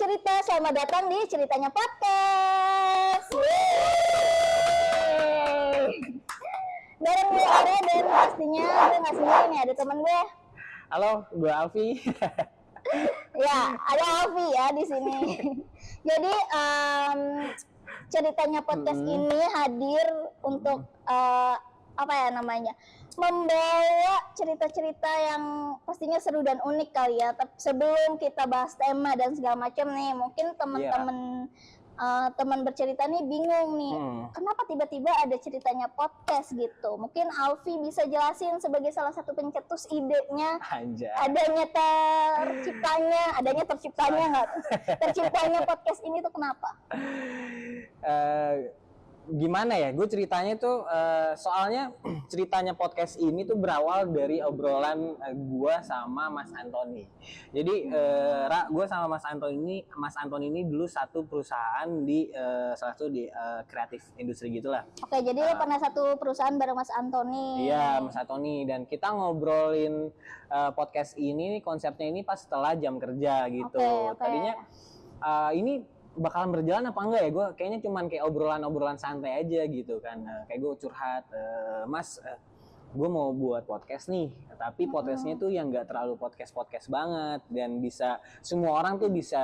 bercerita, selamat datang di Ceritanya Podcast. Bareng gue Ara dan pastinya gue nggak sendiri nih, ada teman gue. Halo, gue Alfi. Ya, ada Alfi ya di sini. Jadi Ceritanya Podcast ini hadir untuk membawa cerita-cerita yang pastinya seru dan unik kali ya. Sebelum kita bahas tema dan segala macam nih, mungkin teman-teman teman bercerita nih bingung nih, kenapa tiba-tiba ada Ceritanya Podcast gitu. Mungkin Alfi bisa jelasin sebagai salah satu pencetus idenya. Anjay. Terciptanya podcast ini tuh kenapa? Gimana ya, gue ceritanya tuh soalnya Ceritanya Podcast ini tuh berawal dari obrolan gue sama Mas Antoni. Jadi gue sama Mas Antoni ini dulu satu perusahaan di salah satu di kreatif industri gitulah. Oke, jadi lo pernah satu perusahaan bareng Mas Antoni. Iya, Mas Antoni, dan kita ngobrolin podcast ini, konsepnya ini pas setelah jam kerja gitu. Oke. Tadinya ini bakalan berjalan apa enggak ya, gue kayaknya cuman kayak obrolan santai aja gitu kan. Kayak gue curhat, Mas, gue mau buat podcast nih, tapi podcastnya tuh yang nggak terlalu podcast banget dan bisa semua orang tuh bisa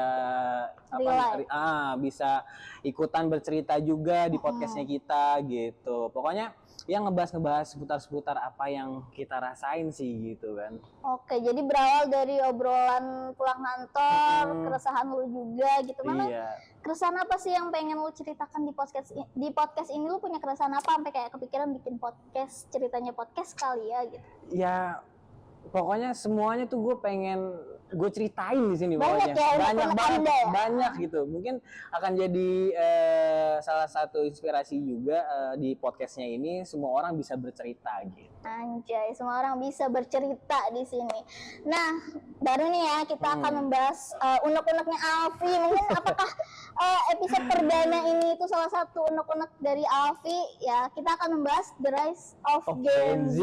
bisa ikutan bercerita juga di podcastnya kita gitu. Pokoknya yang ngebahas seputar apa yang kita rasain sih gitu kan. Oke, jadi berawal dari obrolan pulang kantor, keresahan lu juga gitu. Mana keresahan apa sih yang pengen lu ceritakan di podcast ini? Lu punya keresahan apa sampai kayak kepikiran bikin podcast, Ceritanya Podcast kali ya gitu? Ya pokoknya semuanya tuh gue pengen gue ceritain di sini. Banyak banyak gitu. Mungkin akan jadi salah satu inspirasi juga di podcastnya ini, semua orang bisa bercerita gitu. Anjay, semua orang bisa bercerita di sini. Nah, baru nih ya kita akan membahas unek-uneknya Alfi. Mungkin apakah episode perdana ini itu salah satu unek-unek dari Alfi ya. Kita akan membahas The Rise of Gen Z.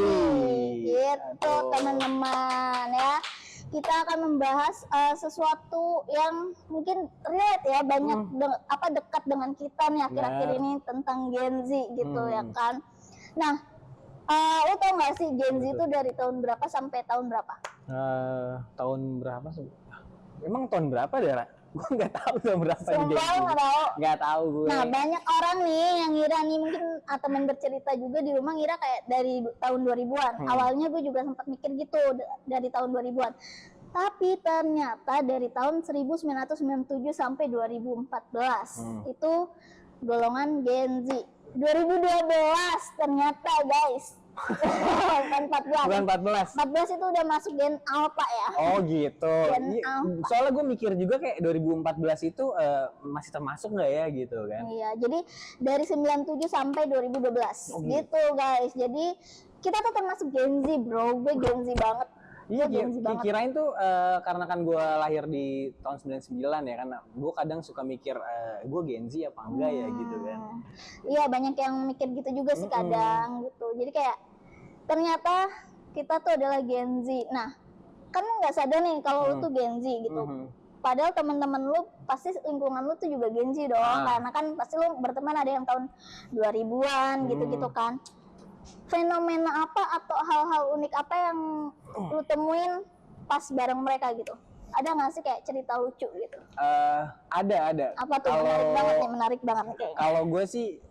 Gitu teman-teman ya. Kita akan membahas sesuatu yang mungkin relate ya, banyak dekat dengan kita nih akhir-akhir ini tentang Gen Z gitu ya kan. Nah, lo tau nggak sih Gen Z itu dari tahun berapa sampai tahun berapa? Tahun berapa sih? Emang tahun berapa deh, Ra? Gue nggak tahu tahun berapa. Nggak tahu gue. Nah, banyak orang nih yang ngira nih, mungkin teman bercerita juga di rumah ngira kayak dari tahun 2000-an. Awalnya gue juga sempat mikir gitu dari tahun 2000-an. Tapi ternyata dari tahun 1997 sampai 2014 itu golongan Gen Z. 2012 ternyata guys. Bukan 14 itu udah masuk Gen Alpha ya. Oh gitu. Soalnya gue mikir juga kayak 2014 itu masih termasuk nggak ya gitu kan. Iya, jadi dari 97 sampai 2012 gitu guys. Jadi kita tuh termasuk Gen Z bro. Gue Gen Z banget. Iya, kirain tuh karena kan gue lahir di tahun 99 ya kan, gue kadang suka mikir gue Gen Z apa enggak ya gitu kan. Iya, banyak yang mikir gitu juga sih kadang gitu. Jadi kayak ternyata kita tuh adalah Gen Z. Nah, kan lu nggak sadar nih kalau lu tuh Gen Z gitu. Padahal teman-teman lu pasti lingkungan lu tuh juga Gen Z dong, karena kan pasti lu berteman ada yang tahun 2000-an gitu-gitu kan. Fenomena apa atau hal-hal unik apa yang lu temuin pas bareng mereka gitu? Ada nggak sih kayak cerita lucu gitu? Ada. Apa tuh? Menarik banget nih kayaknya. Kalau gue sih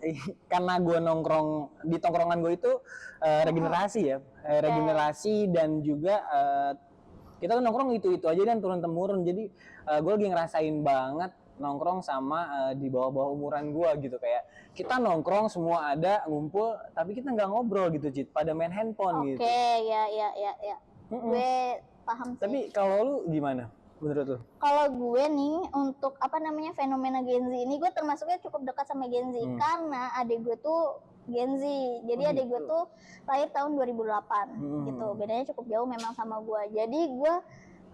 karena gue nongkrong di tongkrongan gue itu regenerasi ya, regenerasi dan juga kita tuh nongkrong itu aja dan turun temurun. Jadi gue lagi ngerasain banget nongkrong sama di bawah-bawah umuran gue gitu, kayak kita nongkrong semua ada ngumpul tapi kita nggak ngobrol gitu, Cit, pada main handphone gitu. Oke, ya. Gue paham sih. Tapi kalau lu gimana menurut lu? Kalau gue nih untuk fenomena Gen Z ini, gue termasuknya cukup dekat sama Gen Z karena adik gue tuh Gen Z. Jadi adik gue tuh lahir tahun 2008 gitu. Bedanya cukup jauh memang sama gue. Jadi gue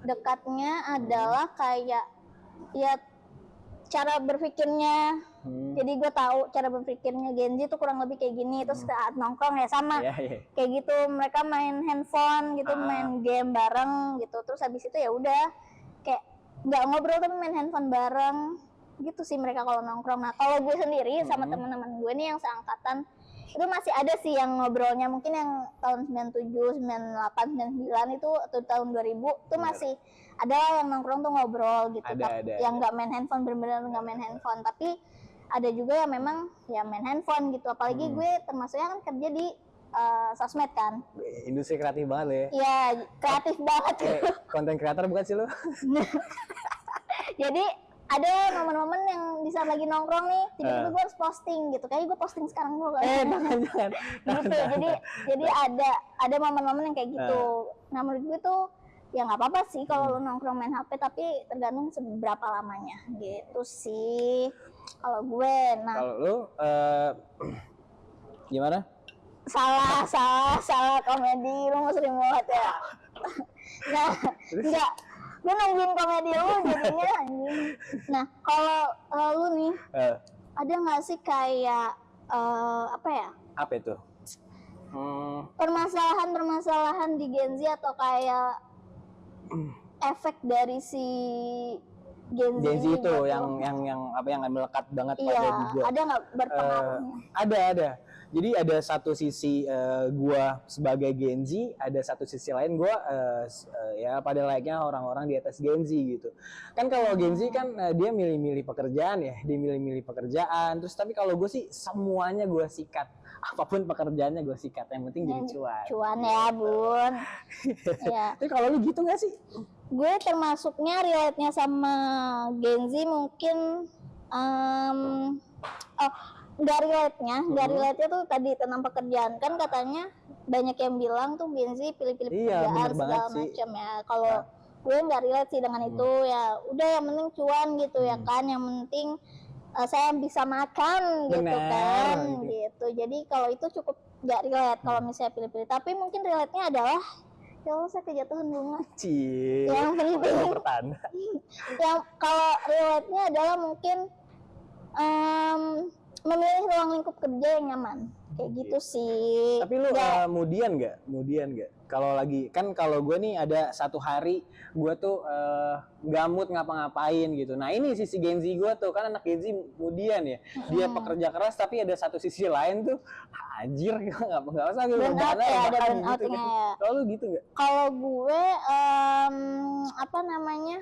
dekatnya adalah kayak ya cara berpikirnya. Jadi gue tahu cara berpikirnya Gen Z tuh kurang lebih kayak gini. Terus saat nongkrong ya sama kayak gitu, mereka main handphone gitu, main game bareng gitu. Terus habis itu ya udah kayak nggak ngobrol tapi main handphone bareng gitu sih mereka kalau nongkrong. Nah kalau gue sendiri sama teman-teman gue nih yang seangkatan itu masih ada sih yang ngobrolnya, mungkin yang tahun 97, 98, 99 itu atau tahun 2000 itu masih ada yang nongkrong tuh ngobrol gitu. Yang nggak main handphone, bener-bener nggak main handphone. Tapi ada juga yang memang ya main handphone gitu, apalagi gue termasuknya kan kerja di sosmed kan. Industri kreatif banget ya. Iya, kreatif banget. Konten kreator bukan sih lo? Jadi ada momen-momen yang di saat lagi nongkrong nih, tiba-tiba gue harus posting gitu. Kayaknya gue posting sekarang dulu kan. Jangan. Gitu. Jadi ada momen-momen yang kayak gitu. Nah menurut gue tuh ya nggak apa-apa sih kalau lu nongkrong main HP, tapi tergantung seberapa lamanya gitu sih kalau gue. Nah kalau lu gimana? Salah komedi, lu sering banget ya. Nah enggak, gue nungguin komedi lu jadinya anjing. Nah kalau lu nih ada nggak sih kayak apa ya? Apa itu? Permasalahan di Gen Z atau kayak efek dari si Gen Z itu gitu. yang apa yang melekat banget iya, pada gua. Ada nggak berpengaruhnya? Ada. Jadi ada satu sisi gua sebagai Gen Z, ada satu sisi lain gua ya pada layaknya orang-orang di atas Gen Z gitu. Kan kalau Gen Z kan dia milih-milih pekerjaan ya, dia milih-milih pekerjaan. Terus tapi kalau gue sih semuanya gue sikat. Apapun pekerjaannya gue sikat, yang penting jadi cuan. Cuan ya bun. Ya. Tapi kalau lu gitu nggak sih? Gue termasuknya relate-nya sama Gen Z mungkin nggak relate-nya tuh tadi tentang pekerjaan. Kan katanya banyak yang bilang tuh Gen Z pilih-pilih pekerjaan segala macam ya. Kalau gue nggak relate sih dengan itu, ya udah yang penting cuan gitu ya kan, yang penting saya bisa makan gitu kan gitu. Jadi kalau itu cukup nggak relate kalau misalnya pilih-pilih. Tapi mungkin relate-nya adalah ya Allah saya kejatuhan bunga. Yang penting yang kalau relate-nya adalah mungkin memilih ruang lingkup kerja yang nyaman kayak gitu sih. Tapi lu kemudian nggak kalau lagi kan, kalau gue nih ada satu hari gue tuh nggak mood ngapa-ngapain gitu. Nah ini sisi Gen Z gue tuh, kan anak Gen Z kemudian ya dia pekerja keras, tapi ada satu sisi lain tuh anjir nggak usah gitu. Ada burnout-nya gitu, ya. Kalau lu gitu nggak? Kalau gue apa namanya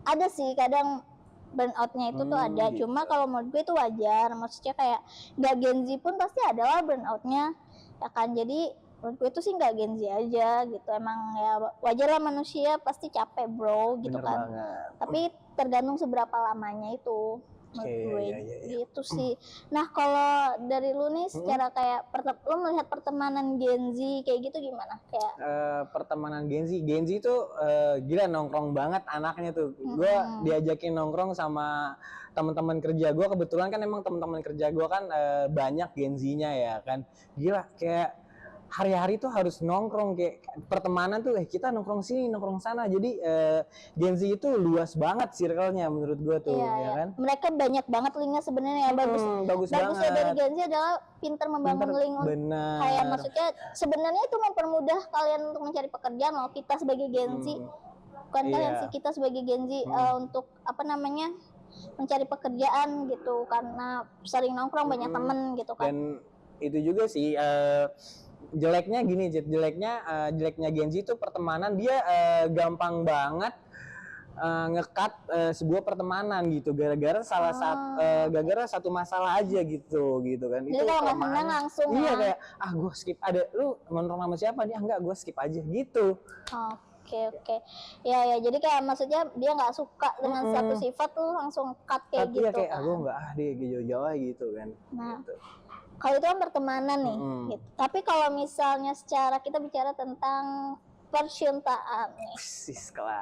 ada sih kadang burnout-nya itu tuh ada, gitu. cuma kalau menurut gue itu wajar, maksudnya kayak nggak Gen Z pun pasti adalah burnout-nya ya kan. Jadi menurut gue itu sih nggak Gen Z aja gitu, emang ya wajar lah manusia pasti capek bro gitu. Bener kan banget. Tapi tergantung seberapa lamanya itu menurut gue gitu sih. Nah kalau dari lu nih secara kayak lu melihat pertemanan Gen Z kayak gitu gimana? Kayak pertemanan Gen Z itu gila nongkrong banget anaknya tuh. Gue diajakin nongkrong sama teman-teman kerja gue, kebetulan kan emang teman-teman kerja gue kan banyak Gen Z-nya ya kan. Gila kayak hari-hari tuh harus nongkrong, kayak pertemanan tuh kita nongkrong sini nongkrong sana. Jadi Gen Z itu luas banget circle-nya menurut gue tuh. Ya kan? Mereka banyak banget linknya sebenarnya. Bagusnya dari Gen Z adalah pintar membangun link. Benar. Kayak maksudnya sebenarnya itu mempermudah kalian untuk mencari pekerjaan loh, kita sebagai Gen Z. Bukan kalian sih, kita sebagai Gen Z untuk apa namanya mencari pekerjaan gitu, karena sering nongkrong banyak temen gitu kan. Dan itu juga sih jeleknya gini, jeleknya Gen Z itu pertemanan dia gampang banget ngekat sebuah pertemanan gitu gara-gara gara-gara satu masalah aja gitu kan. Jadi itu kalau nggak senang langsung kayak gue skip, ada lu nongkrong sama siapa dia, enggak gue skip aja gitu. Oke. Ya jadi kayak maksudnya dia nggak suka dengan satu sifat tuh langsung cut kayak gitu. Iya kayak gue nggak dia jauh-jauh gitu kan. Nah. Gitu. Kalau itu kan pertemanan nih, gitu. Tapi kalau misalnya secara kita bicara tentang percintaan nih,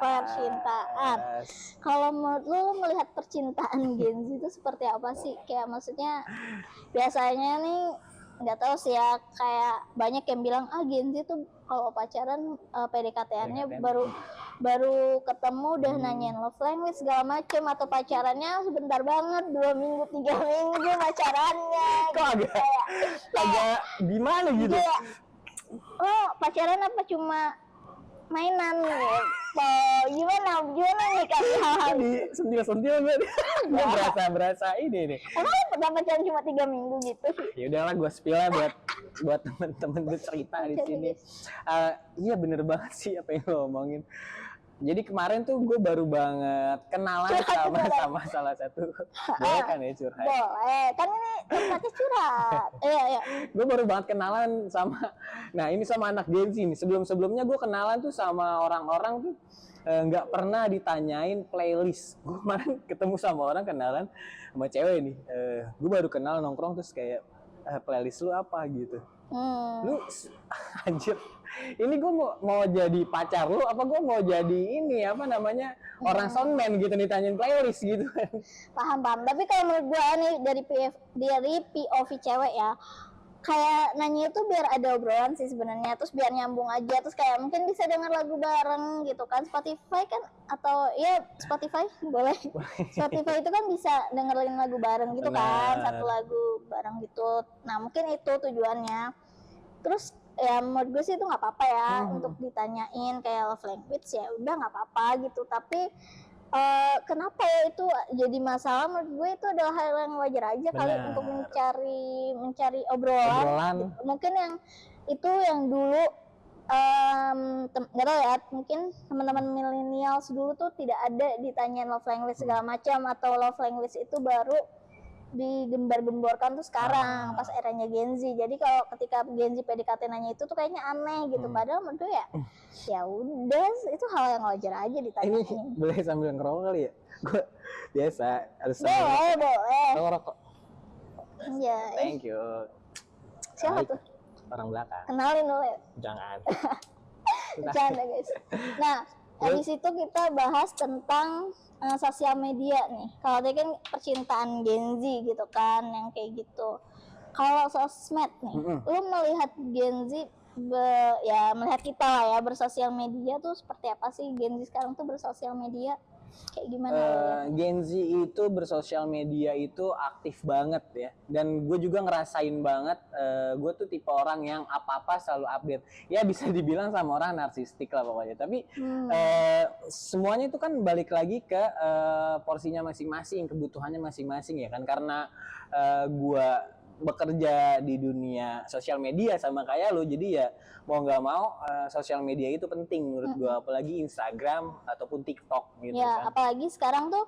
percintaan. Kalau menurut lu melihat percintaan Gen Z itu seperti apa sih? Kayak maksudnya biasanya nih nggak tahu sih ya, kayak banyak yang bilang Gen Z tuh kalau pacaran PDKT-annya baru ketemu udah nanyain love language segala macem, atau pacarannya sebentar banget 2 minggu 3 minggu pacarannya. Kok gitu, agak gimana gitu? Kayak, lo pacaran apa cuma mainan gitu. Gimana nih Kak hal-hal Di sentil-sentil gue berasa ini nih. emang lu pacaran cuma 3 minggu gitu? Ya udahlah gue spill lah buat temen-temen gue cerita di sini. Iya bener banget sih apa yang lo omongin. Jadi kemarin tuh gue baru banget kenalan sama salah satu. Boleh kan ya curhat? Boleh, kan ini tempatnya curhat. Iya. Gue baru banget kenalan sama, nah ini sama anak Gen Z nih. Sebelumnya gue kenalan tuh sama orang-orang tuh nggak pernah ditanyain playlist. Gue kemarin ketemu sama orang kenalan sama cewek nih. Gue baru kenal nongkrong terus kayak playlist lu apa gitu. Lu anjir. Ini gue mau jadi pacar lu apa gue mau jadi ini apa namanya orang soundman gitu ditanyain playlist gitu kan. Paham. Tapi kalau menurut gue nih dari POV cewek ya, kayak nanya itu biar ada obrolan sih sebenarnya, terus biar nyambung aja, terus kayak mungkin bisa denger lagu bareng gitu kan. Spotify kan atau ya Spotify boleh. Spotify itu kan bisa dengerin lagu bareng gitu kan, satu lagu bareng gitu. Nah mungkin itu tujuannya. Terus ya menurut gue sih itu nggak apa-apa ya untuk ditanyain kayak love language, ya udah nggak apa-apa gitu. Tapi kenapa ya itu jadi masalah? Menurut gue itu adalah hal yang wajar aja kali untuk mencari obrolan. Gitu. Mungkin yang itu yang dulu nggak tahu ya, mungkin teman-teman milenial dulu tuh tidak ada ditanyain love language segala macam, atau love language itu baru digembar-gemborkan tuh sekarang pas eranya Gen Z. Jadi kalau ketika Gen Z PDKT nanya itu tuh kayaknya aneh gitu. Padahal menurut gue ya udah itu hal yang wajar aja ditanyain. Ini boleh sambil ngerokok kali ya? Gue biasa harus boleh. Rokok. Iya. Thank you. Siapa tuh? Orang belakang. Kenalin dulu ya. Jangan. Bercanda guys. Nah, habis itu kita bahas tentang sosial media nih. Kalau tadi kan percintaan Gen Z gitu kan, yang kayak gitu. Kalau sosmed nih, lu melihat Gen Z ya melihat kita lah ya bersosial media tuh seperti apa sih? Gen Z sekarang tuh bersosial media kayak gimana? Gen Z itu bersosial media itu aktif banget ya, dan gue juga ngerasain banget. Gue tuh tipe orang yang apa-apa selalu update. Ya bisa dibilang sama orang narsistik lah pokoknya. Tapi semuanya itu kan balik lagi ke porsinya masing-masing, kebutuhannya masing-masing ya kan. Karena gue bekerja di dunia sosial media sama kayak lo, jadi ya mau nggak mau sosial media itu penting menurut gue, apalagi Instagram ataupun TikTok gitu ya, kan. apalagi sekarang tuh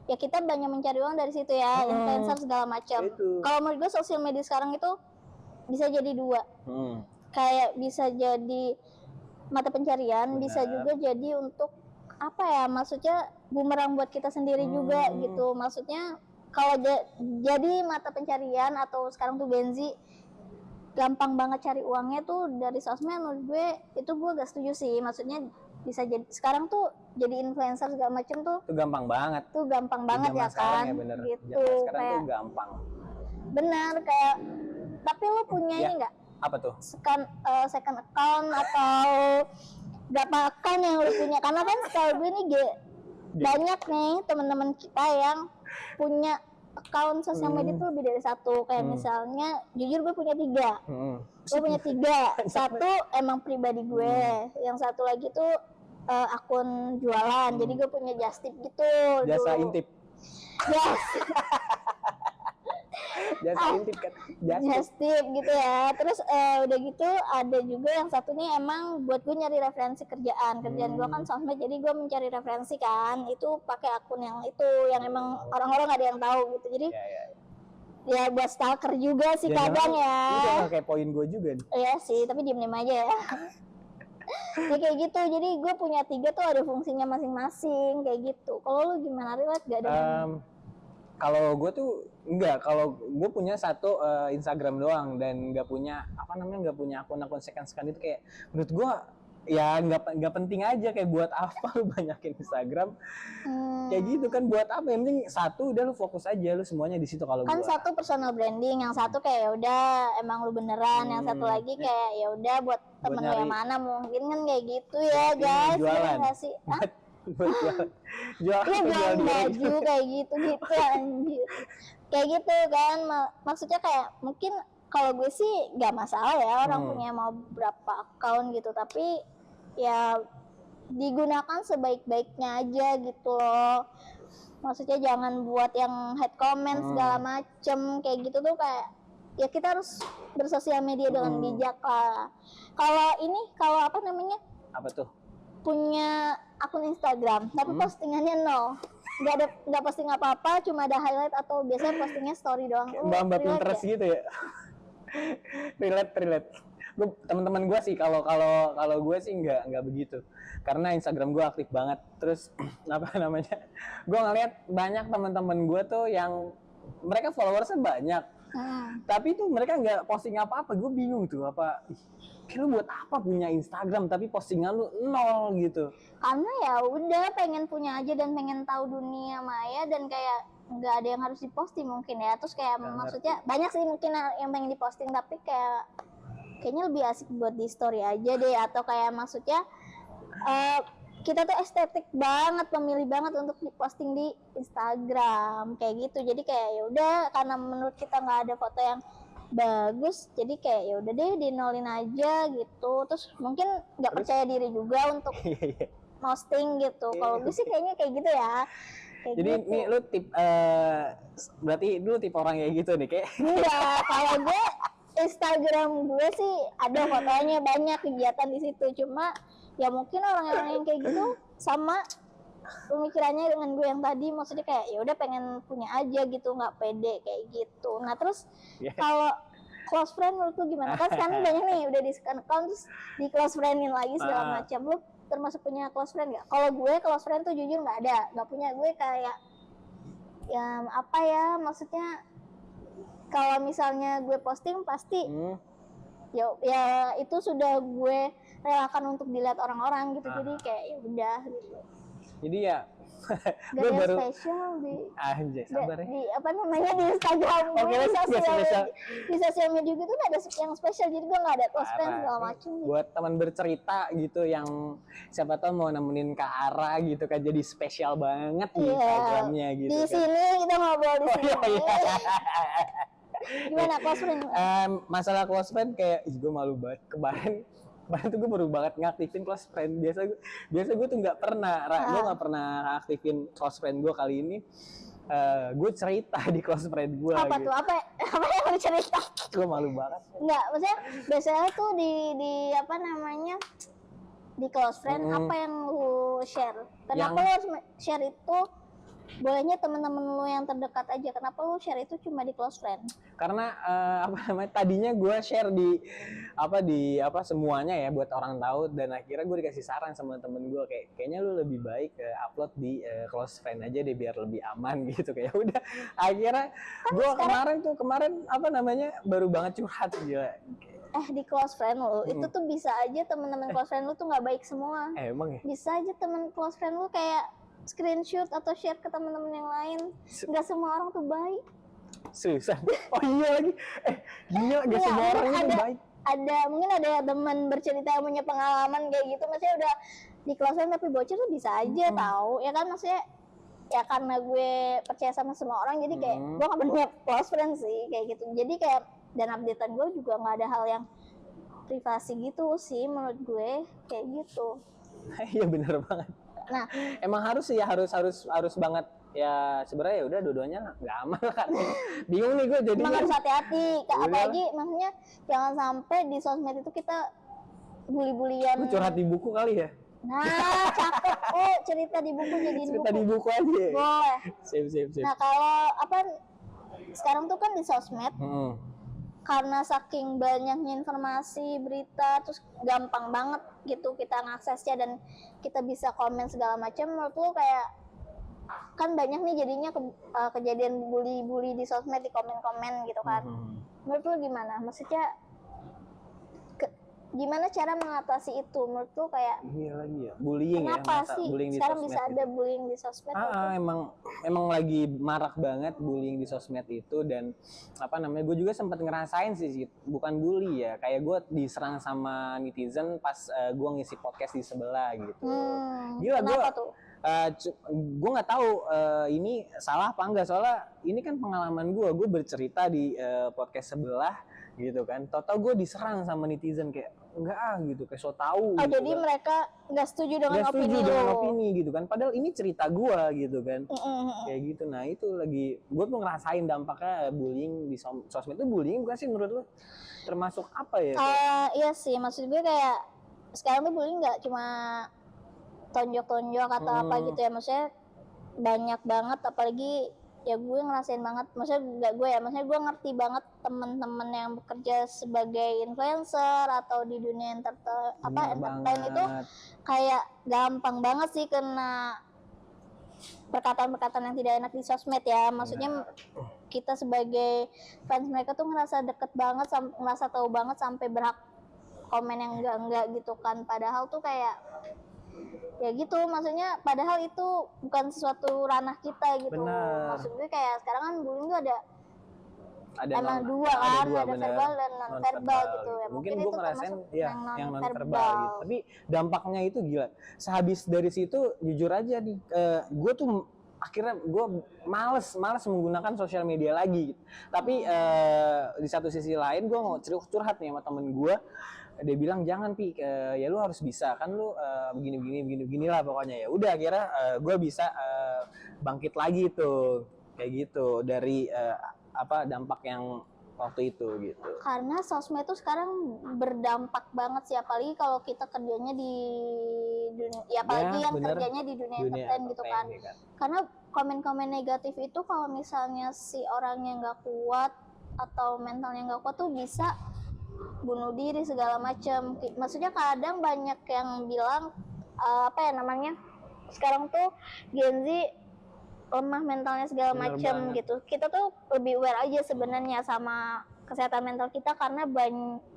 ya kita banyak mencari uang dari situ ya, influencer segala macam. Kalau menurut gue sosial media sekarang itu bisa jadi dua, kayak bisa jadi mata pencarian, bisa juga jadi untuk apa ya, maksudnya bumerang buat kita sendiri juga gitu. Maksudnya kalau jadi mata pencarian atau sekarang tuh Gen Z gampang banget cari uangnya tuh dari sosmed, menurut gue itu gue gak setuju sih. Maksudnya bisa jadi sekarang tuh jadi influencer segala macem tuh itu gampang banget. Tuh gampang banget ya kan, ya bener. gitu. Sekarang kayak tuh gampang. benar kayak. Tapi lo punya ini nggak? Apa tuh? Second account atau berapa account yang lo punya? Karena kan kalau gue nih banyak nih teman-teman kita yang punya account sosial media tuh lebih dari satu. Kayak misalnya, jujur gue punya 3. Gue punya 3. Satu emang pribadi gue, yang satu lagi tuh akun jualan. Jadi gue punya just tip gitu. Jasa intip. Yes. Jasa intip kan. Just tip gitu ya. Terus udah gitu ada juga yang satu nih emang buat gue nyari referensi kerjaan. Kerjaan gue kan sosmed, jadi gue mencari referensi kan. Itu pakai akun yang itu, yang emang orang-orang gak ada yang tahu gitu. Jadi ya buat stalker juga sih kadang ya. Itu kayak poin gue juga nih. Iya sih, tapi diem-diem aja ya. Ya kayak gitu. Jadi gue punya 3 tuh ada fungsinya masing-masing kayak gitu. Kalau lu gimana, Rilat? Gak ada kalau gue tuh enggak, kalau gue punya satu Instagram doang dan nggak punya nggak punya akun-akun second itu. Kayak menurut gue ya nggak penting aja, kayak buat apa lu banyakin Instagram kayak gitu kan, buat apa? Yang penting satu udah lu fokus aja, lu semuanya di situ. Kalau kan satu personal branding, yang satu kayak ya udah emang lu beneran, yang satu lagi kayak ya udah buat temen lu yang mana mungkin kan kayak gitu ya guys. Jualan. Ya sih. Jualan baju kayak gitu anjir. Kayak gitu kan, maksudnya kayak mungkin kalau gue sih nggak masalah ya orang punya mau berapa account gitu, tapi ya digunakan sebaik-baiknya aja gitu loh. Maksudnya jangan buat yang hate comment segala macem kayak gitu tuh, kayak ya kita harus bersosial media dengan bijak lah. Kalau apa namanya, Apa tuh? punya akun Instagram tapi postingannya nol, nggak posting apa-apa, cuma ada highlight atau biasanya postingnya story doang. Mbak relate Pinterest ya? gitu ya. relate. Teman-teman gue sih kalau gue sih nggak begitu, karena Instagram gue aktif banget. Terus apa namanya, gue ngeliat banyak teman-teman gue tuh yang mereka followersnya banyak, tapi tuh mereka nggak posting apa-apa. Gue bingung tuh, apa lu buat apa punya Instagram tapi postingan lu nol gitu. Karena ya udah pengen punya aja dan pengen tahu dunia maya, dan kayak nggak ada yang harus diposting mungkin ya. Terus kayak maksudnya banyak sih mungkin yang pengen diposting, tapi kayaknya lebih asik buat di story aja deh, atau kayak maksudnya kita tuh estetik banget, pemilih banget untuk diposting di Instagram kayak gitu. Jadi kayak ya udah, karena menurut kita nggak ada foto yang bagus, jadi kayak ya udah deh dinolin aja gitu. Terus mungkin nggak percaya diri juga untuk posting gitu. Kalau gue sih kayaknya kayak gitu ya. Kayak Jadi gitu. ini lu berarti lu tipe orang kayak gitu nih kayak. Enggak, kalau gue Instagram gue sih ada fotonya banyak, kegiatan di situ. Cuma ya mungkin orang-orang yang kayak gitu sama pemikirannya dengan gue yang tadi, maksudnya kayak ya udah pengen punya aja gitu, nggak pede kayak gitu. Nah terus kalau close friend menurut lu gimana? Kan sekarang banyak nih udah di scan account terus di close friendin lagi segala macam. Lu termasuk punya close friend nggak? Kalau gue close friend tuh jujur nggak ada, nggak punya. Gue kayak ya apa ya, maksudnya kalau misalnya gue posting pasti ya itu sudah gue relakan untuk dilihat orang-orang gitu. Jadi kayak ya udah gitu. Jadi ya Gak gue ada baru spesial di anjay, sabar ya. di apa namanya di Instagram gue, Oke, di sosial media gitu tuh ada yang spesial, jadi gue nggak ada close friend segala macem gitu. Buat teman bercerita gitu yang siapa tahu mau nemenin Kak Ara gitu kan, jadi spesial banget di Instagramnya gitu Di kan. sini kita ngobrol di sini. Gimana close friend? Masalah close friend kayak gue malu banget kemarin tuh gue baru banget ngaktifin close friend. Biasa gue tuh nggak pernah, gue nggak pernah aktifin close friend gue. Kali ini gue cerita di close friend gue. Apa gitu. tuh? Apa yang lu cerita? Gue malu banget. Enggak, maksudnya biasanya tuh di apa namanya, di close friend apa yang lu share? Kenapa lu harus share itu? Bolehnya teman-teman lu yang terdekat aja. Kenapa lu share itu cuma di close friend? Karena apa namanya, tadinya gue share di semuanya ya buat orang tahu, dan akhirnya gue dikasih saran sama temen gue kayaknya lu lebih baik upload di close friend aja deh biar lebih aman gitu. Kayak udah akhirnya gue kemarin apa namanya baru banget curhat gila. Di close friend lu itu tuh bisa aja teman-teman close friend lu tuh nggak baik semua. Emang ya? Bisa aja teman close friend lu kayak screenshot atau share ke teman-teman yang lain. Nggak semua orang tuh baik. Susah. Oh iya lagi. Gila, gak semua orang itu baik. Mungkin ada teman bercerita yang punya pengalaman kayak gitu, maksudnya udah di close friend tapi bocor tuh bisa aja tahu. Ya kan, maksudnya ya karena gue percaya sama semua orang, jadi kayak gue nggak punya close friend sih kayak gitu. Jadi kayak, dan updatean gue juga nggak ada hal yang privasi gitu sih menurut gue kayak gitu. Iya bener banget. Nah, emang harus sih ya, harus banget ya. Sebenarnya ya udah dua-duanya nggak aman lah kan. Bingung nih gue jadi. emang harus hati-hati, apalagi maksudnya jangan sampai di sosmed itu kita bully-bulian. Lu curhat di buku kali ya? Nah, cakep. Oh, cerita di buku jadiin Cerita di buku aja. Boleh. Sip. Nah, kalau apa sekarang tuh kan di sosmed, karena saking banyaknya informasi, berita, terus gampang banget gitu kita ngaksesnya dan kita bisa komen segala macam. Menurut lu kayak kan banyak nih jadinya kejadian bully di sosmed, di komen-komen gitu kan. Menurut lu gimana? Maksudnya gimana cara mengatasi itu? Menurut lu kayak iya lagi ya, bullying. Kenapa ya, sih bullying sekarang di bisa ada bullying di sosmed? emang lagi marak banget bullying di sosmed itu. Dan apa namanya, gue juga sempat ngerasain sih, bukan bully ya, kayak gue diserang sama netizen pas gue ngisi podcast di sebelah gitu. Gila, kenapa tuh? Gue nggak tahu ini salah apa enggak, soalnya ini kan pengalaman gue bercerita di podcast sebelah gitu kan. Tahu-tahu gue diserang sama netizen kayak enggak gitu, kayak so tahu. Oh, gitu jadi kan. mereka nggak setuju dengan Nggak setuju opini dengan lo. opini gitu kan. Padahal ini cerita gue gitu kan. Mm-mm. Kayak gitu. Nah itu lagi gue tuh ngerasain dampaknya bullying di sosmed itu. Bullying bukan sih menurut lo? Termasuk apa ya? Iya sih, maksud gue kayak sekarang tuh bullying nggak cuma tonjok-tonjok atau apa gitu ya, maksudnya banyak banget, apalagi ya gue ngerasain banget, maksudnya nggak gue ya, maksudnya gue ngerti banget temen-temen yang bekerja sebagai influencer atau di dunia entertain itu kayak gampang banget sih kena perkataan-perkataan yang tidak enak di sosmed ya. Maksudnya kita sebagai fans mereka tuh ngerasa deket banget, ngerasa tahu banget sampai berhak komen yang enggak gitu kan, padahal tuh kayak ya gitu, maksudnya padahal itu bukan sesuatu ranah kita gitu. Benar. Maksud gue kayak sekarang kan bullying tuh ada emang non- dua kan, ada bener. verbal dan non verbal gitu ya. Mungkin Mungkin gue itu ngerasain termasuk ya yang non verbal gitu. Tapi dampaknya itu gila. Sehabis dari situ jujur aja nih, gue tuh akhirnya gue males menggunakan sosial media lagi gitu. Tapi di satu sisi lain gue mau curhat nih sama temen gue. Dia bilang jangan Pi, ya lu harus bisa kan, lu begini lah pokoknya. Ya udah akhirnya gue bisa bangkit lagi tuh kayak gitu dari dampak yang waktu itu gitu. Karena sosmed itu sekarang berdampak banget sih, apalagi kalau kita kerjanya di dunia, ya apalagi yang bener. kerjanya di dunia entertain gitu kan. Karena komen-komen negatif itu kalau misalnya si orangnya nggak kuat atau mentalnya nggak kuat tuh bisa bunuh diri segala macam. Maksudnya kadang banyak yang bilang sekarang tuh Gen Z lemah mentalnya segala macam gitu. Kita tuh lebih aware aja sebenarnya sama kesehatan mental kita karena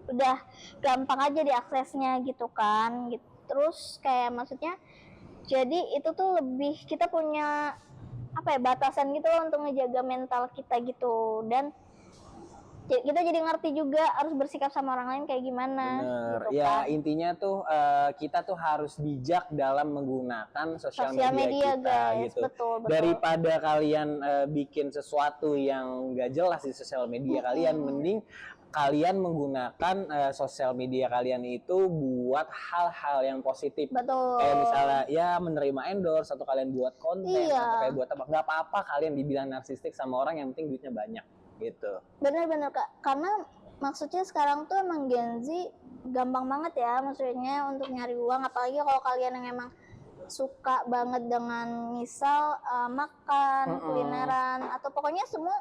udah gampang aja diaksesnya gitu kan gitu. Terus kayak maksudnya jadi itu tuh lebih kita punya batasan gitu loh untuk ngejaga mental kita gitu, dan kita jadi ngerti juga harus bersikap sama orang lain kayak gimana. Bener. Gitu Ya kan. intinya tuh kita tuh harus bijak dalam menggunakan sosial media kita guys, gitu. betul. Daripada kalian bikin sesuatu yang gak jelas di sosial media kalian, mending kalian menggunakan sosial media kalian itu buat hal-hal yang positif. Betul. Kayak misalnya ya menerima endorse atau kalian buat konten atau kayak buat apa, nggak apa-apa kalian dibilang narsistik sama orang, yang penting duitnya banyak gitu. Bener-bener Kak, karena maksudnya sekarang tuh emang Gen Z gampang banget ya maksudnya untuk nyari uang, apalagi kalau kalian yang emang suka banget dengan misal makan, kulineran, atau pokoknya semua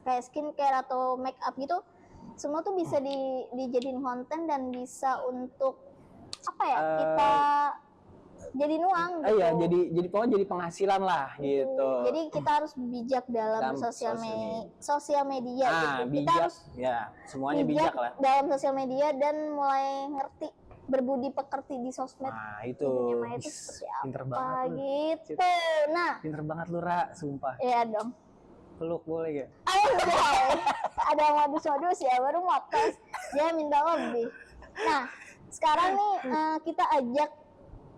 kayak skincare atau make up gitu, semua tuh bisa dijadiin konten dan bisa untuk kita jadi uang gitu. Iya, jadi pokoknya jadi penghasilan lah gitu. Jadi kita harus bijak dalam sosial media gitu. Bijak, kita harus semuanya bijak lah dalam sosial media dan mulai ngerti berbudi pekerti di sosmed. Nah itu, dunia maya itu seperti apa pinter banget gitu. Nah, pinter banget lu Ra, sumpah. Iya dong. Peluk boleh gak? Ada modus-modus ya, baru motos dia minta lebih. Nah, sekarang nih kita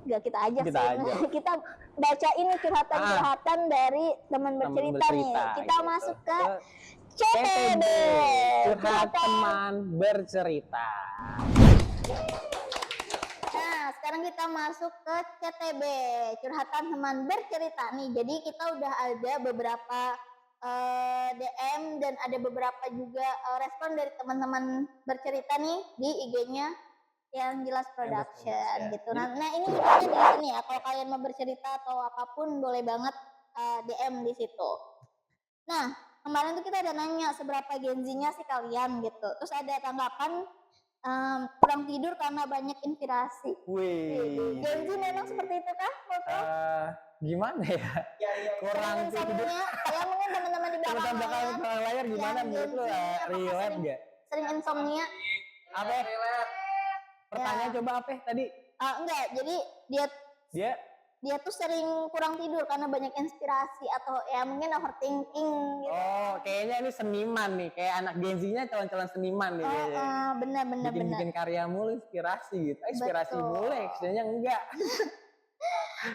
kita bacain nih curhatan dari teman bercerita nih. Kita gitu. Masuk ke CTB, curhat teman bercerita. Nah, sekarang kita masuk ke CTB, curhatan teman bercerita nih. Jadi kita udah ada beberapa DM dan ada beberapa juga respon dari teman-teman bercerita nih di IG-nya yang jelas production gitu. Nah ini kita di sini ya, kalau kalian mau bercerita atau apapun boleh banget DM di situ. Nah kemarin tuh kita ada nanya seberapa Gen Z-nya sih kalian gitu. Terus ada tanggapan kurang tidur karena banyak inspirasi. Wih. Gen Z memang seperti itu kah? Gimana ya? Kurang tidur. Ya mungkin teman-teman di belakang layar gimana menurut lu? Relate nggak? Sering insomnia? Apa? Pertanyaan coba apa tadi? Enggak, jadi dia tuh sering kurang tidur karena banyak inspirasi atau ya mungkin overthinking gitu. Oh, kayaknya ini seniman nih, kayak anak Gen Z-nya calon-calon seniman nih. Benar. Bikin karya mulu, inspirasi gitu. Inspirasi mulu, sebenarnya enggak.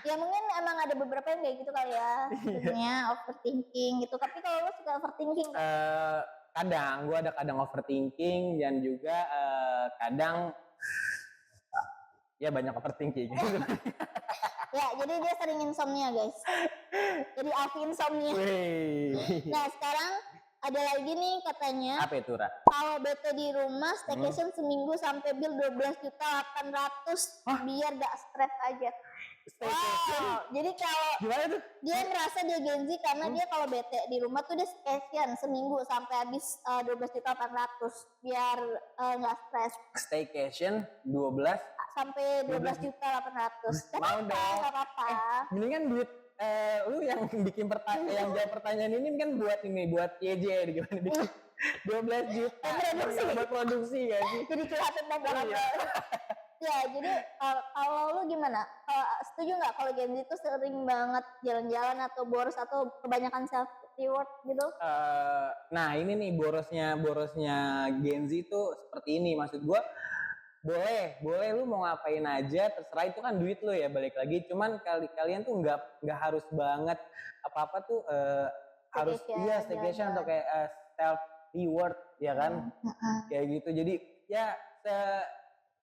Ya mungkin emang ada beberapa yang kayak gitu kali ya, sebenarnya overthinking gitu. Tapi kalau lo suka overthinking? kadang gue ada kadang overthinking dan juga kadang ya banyak overthinking. Ya, jadi dia sering insomnia, guys. Jadi Alfi insomnia. Wih. Nah, sekarang ada lagi nih katanya, Apa itu, Ra? kalau bete di rumah staycation seminggu sampai bill 12.800.000 biar gak stres aja. Staycation? Wow, jadi kalau Gimana tuh? dia merasa dia Gen Z karena dia kalau bete di rumah tuh dia staycation seminggu sampai habis 12.800.000 biar nggak stres. Staycation 12 sampai 12.800.000. Mau dong. Nggak apa-apa. Mendingan duit lu yang bikin yang jawab pertanyaan ini kan buat ini, buat YJ gimana bikin 12 juta buat produksi kan sih. Jadi curhatin tentang ya, jadi kalau lu gimana? Setuju nggak kalau Gen Z itu sering banget jalan-jalan atau boros atau kebanyakan self reward gitu? Nah ini nih borosnya Gen Z itu seperti ini, maksud gua boleh lu mau ngapain aja terserah, itu kan duit lu ya, balik lagi, cuman kalian tuh nggak harus banget apa tuh harus staycation atau kayak self reward ya kan, kayak gitu. Jadi ya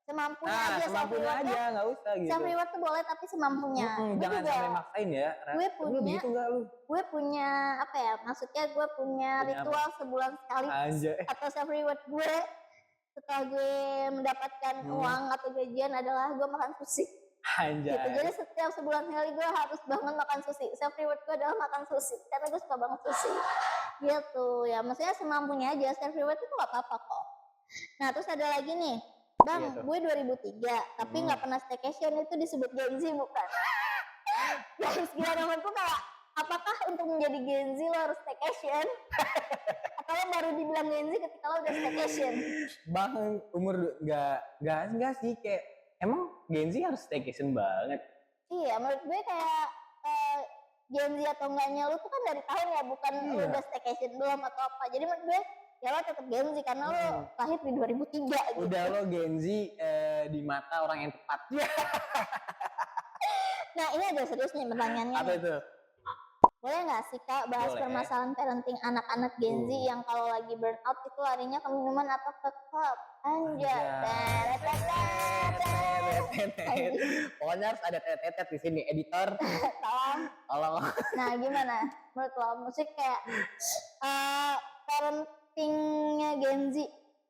semampunya aja, semampunya aja, nggak usah gitu. Self reward tuh boleh tapi semampunya. Jangan sampai maksain ya. Gue punya apa ya? Maksudnya gue punya ritual apa? Sebulan sekali. Anjay. Atau self reward gue setelah gue mendapatkan uang atau gajian adalah gue makan sushi. Anjay. Gitu. Jadi setiap sebulan sekali gue harus banget makan sushi. Self reward gue adalah makan sushi karena gue suka banget sushi. Gitu ya. Maksudnya semampunya aja. Self reward itu gak apa-apa kok. Nah terus ada lagi nih. Bang, gue 2003, tapi nggak pernah staycation, itu disebut Gen Z bukan? Guys, gimana menurutku kayak, apakah untuk menjadi Gen Z lo harus staycation? Atau lo baru dibilang Gen Z ketika lo udah staycation? Bang, umur nggak sih, kayak emang Gen Z harus staycation banget? Iya, menurut gue kayak Gen Z atau enggaknya lo tuh kan dari tahun ya, bukan lo udah staycation belum atau apa. Jadi menurut gue ya lo tetap Gen Z karena lo lahir di 2003 gitu. Udah lo Gen Z di mata orang yang tepat. Nah ini ada serius nih pertanyaannya. Apa itu? Boleh nggak sih Kak bahas permasalahan parenting anak-anak Gen Z yang kalau lagi burnout itu larinya ke minuman atau ke klub? Anjay. Pokoknya harus ada tetet di sini, editor. Tolong. Nah gimana menurut lo? Musik kayak parentingnya Gen Z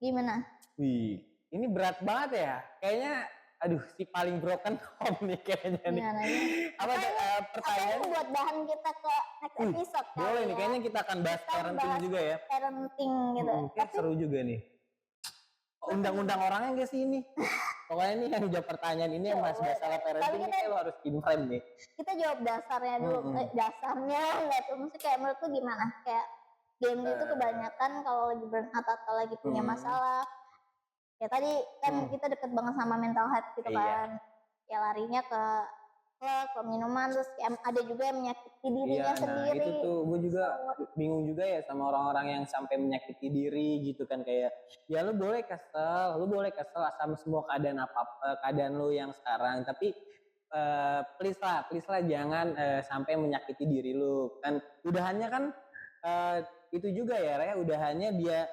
gimana? Wih, ini berat banget ya. Kayaknya, aduh, si paling broken home nih kayaknya nih. Apa pertanyaan? Buat bahan kita ke next episode. Boleh nih, kayaknya kita akan bahas parenting juga ya. Parenting gitu. Kayak seru juga nih. Undang-undang orangnya nggak sih ini? Pokoknya ini yang jawab pertanyaan ini yang bahas masalah parenting ini lo harus in-frame nih. Kita jawab dasarnya dulu. Dasarnya nggak tuh, maksudnya kayak menurut lu gimana? Kayak Gen Z itu kebanyakan kalau lagi burnout atau lagi punya masalah, ya tadi kan kita deket banget sama mental health gitu kan, ya larinya ke minuman, terus ada juga yang menyakiti dirinya sendiri. Nah itu tuh gue juga bingung juga ya sama orang-orang yang sampai menyakiti diri gitu kan, kayak ya lu boleh kesel sama semua keadaan lu yang sekarang, tapi please lah jangan sampai menyakiti diri lu kan. Udahannya kan itu juga ya Raya, udahannya dia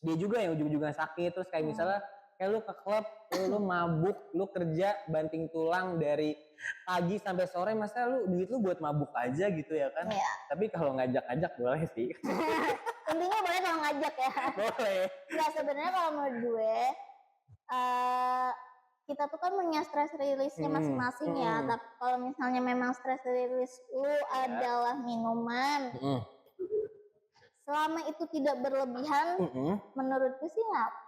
juga yang ujung-ujungnya sakit. Terus kayak misalnya kayak lu ke klub, lu mabuk, lu kerja banting tulang dari pagi sampai sore, masa lu duit lu buat mabuk aja gitu ya kan? Iya. Tapi kalau ngajak-ngajak boleh sih. Intinya boleh kalau ngajak ya. Boleh. Nah sebenarnya kalau menurut gue kita tuh kan punya stress release-nya masing-masing ya. Tapi kalau misalnya memang stress release lu adalah minuman, selama itu tidak berlebihan, menurutku sih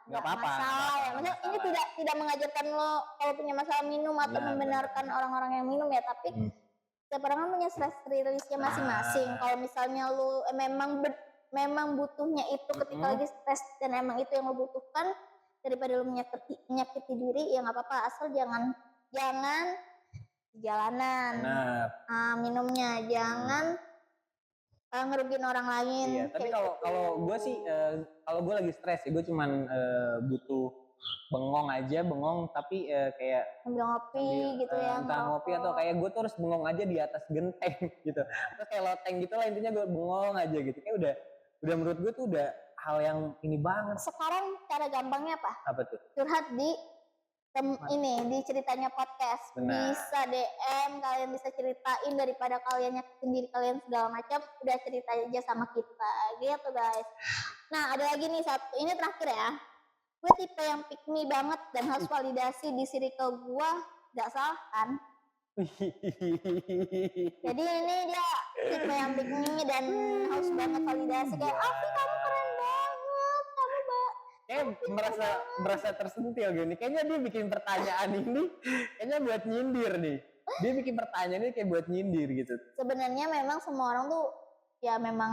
nggak masalah ya. Maksudnya ini tidak mengajarkan lo kalau punya masalah minum atau membenarkan orang-orang yang minum ya, tapi setiap orang kan punya stress release-nya masing-masing. Kalau misalnya lo memang butuhnya itu ketika lagi stres dan emang itu yang lo butuhkan, daripada lo menyakiti diri ya nggak apa-apa, asal jangan jalanan minumnya, jangan ngerugiin orang lain. Iya, tapi kalau gue sih kalau gue lagi stres ya gue cuman butuh bengong tapi kayak sambil ngopi gitu ya, entah ngopi atau kayak gue tuh harus bengong aja di atas genteng gitu, terus kayak loteng gitu lah, intinya gue bengong aja gitu, kayak udah menurut gue tuh udah hal yang ini banget. Sekarang cara gampangnya apa? Apa tuh? Curhat di ini di ceritanya podcast. Benar. Bisa DM, kalian bisa ceritain daripada kalian nyakitin diri kalian segala macam, udah cerita aja sama kita gitu guys. Nah ada lagi nih satu, ini terakhir ya. Gue tipe yang pick me banget dan harus validasi di circle gue, gak salah kan? Jadi ini dia tipe yang pick me dan harus banget validasi kayak Afi kamu keren banget, kamu Kayak merasa tersentil gini. Kayaknya dia bikin pertanyaan ini kayaknya buat nyindir nih. Dia bikin pertanyaan ini kayak buat nyindir gitu. Sebenarnya memang semua orang tuh ya memang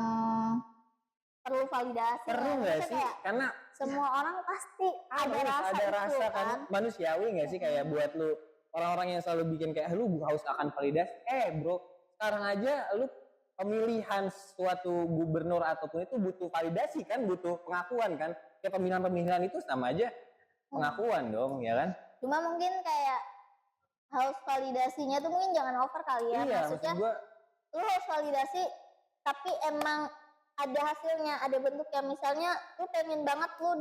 perlu validasi. Perlu nggak sih? Karena semua orang pasti ada rasa itu, kan manusiawi nggak sih, kayak buat lu orang-orang yang selalu bikin kayak lu haus akan validasi. Bro, sekarang aja lu pemilihan suatu gubernur ataupun itu butuh validasi kan, butuh pengakuan kan. Kayak pemilihan-pemilihan itu sama aja pengakuan dong, ya kan? Cuma mungkin kayak haus validasinya tuh mungkin jangan over kali ya. Iya, maksudnya gua, lu harus validasi tapi emang ada hasilnya, ada bentuknya. Misalnya lu pengen banget lu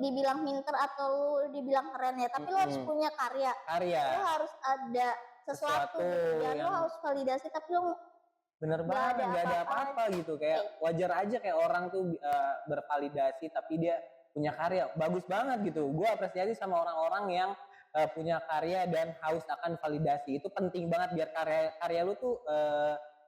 dibilang pinter atau lu dibilang keren ya, tapi lu harus punya karya. Lu harus ada sesuatu dan lu harus validasi tapi lu bener banget nggak ada apa-apa gitu. Kayak wajar aja kayak orang tuh bervalidasi tapi dia punya karya, bagus banget gitu. Gue apresiasi sama orang-orang yang punya karya dan haus akan validasi. Itu penting banget biar karya lu tuh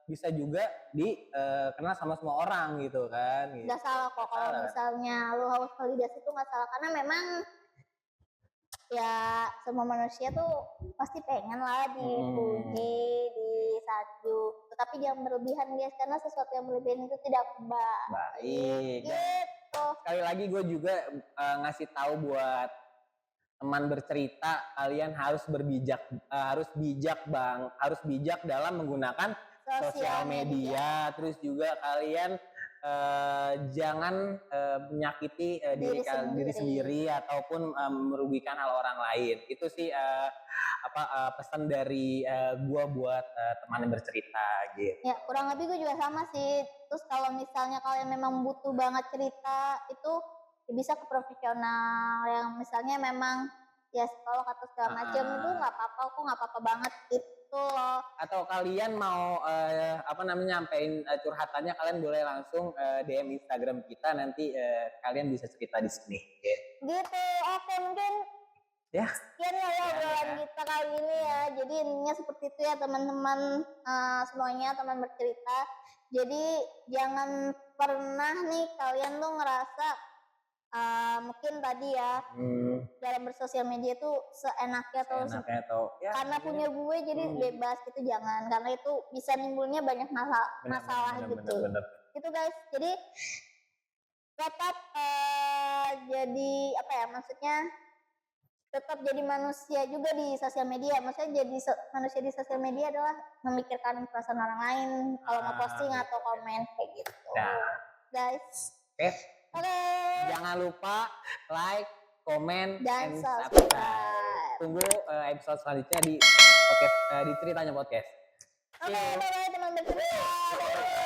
bisa juga dikenal sama semua orang gitu kan. Gitu. Gak salah kok kalau misalnya lu haus validasi itu gak salah, karena memang ya semua manusia tuh pasti pengen lah dipuji, disanjung, tetapi jangan berlebihan guys, karena sesuatu yang berlebihan itu tidak baik. Gitu. Sekali lagi gue juga ngasih tahu buat teman bercerita, kalian harus bijak dalam menggunakan sosial media. Terus juga kalian jangan menyakiti diri sendiri ataupun merugikan hal orang lain. Itu sih pesan dari gua buat teman yang bercerita gitu. Ya kurang lebih gue juga sama sih. Terus kalau misalnya kalian memang butuh banget cerita itu ya bisa ke profesional yang misalnya memang ya psikolog atau segala macam, itu nggak apa-apa kok, nggak apa-apa banget gitu loh. Atau kalian mau nyampein curhatannya, kalian boleh langsung DM Instagram kita, nanti kalian bisa cerita di sini. Gitu. Oke, mungkin ya sekian ya obrolan kita kali ini ya. Jadi intinya seperti itu ya teman-teman semuanya, teman bercerita. Jadi jangan pernah nih kalian tuh ngerasa mungkin tadi ya dalam bersosial media itu seenaknya atau ya, karena punya gue jadi bebas gitu, jangan, karena itu bisa nimbulnya banyak masalah gitu. Bener. Gitu guys, jadi tetap jadi apa ya, maksudnya tetap jadi manusia juga di sosial media. Maksudnya jadi manusia di sosial media adalah memikirkan perasaan orang lain kalau mau posting atau komen kayak gitu. Guys. Oke. Jangan lupa like, komen, dan subscribe. Tunggu episode selanjutnya di podcast, di ceritanya podcast. Oke, bye-bye teman-teman.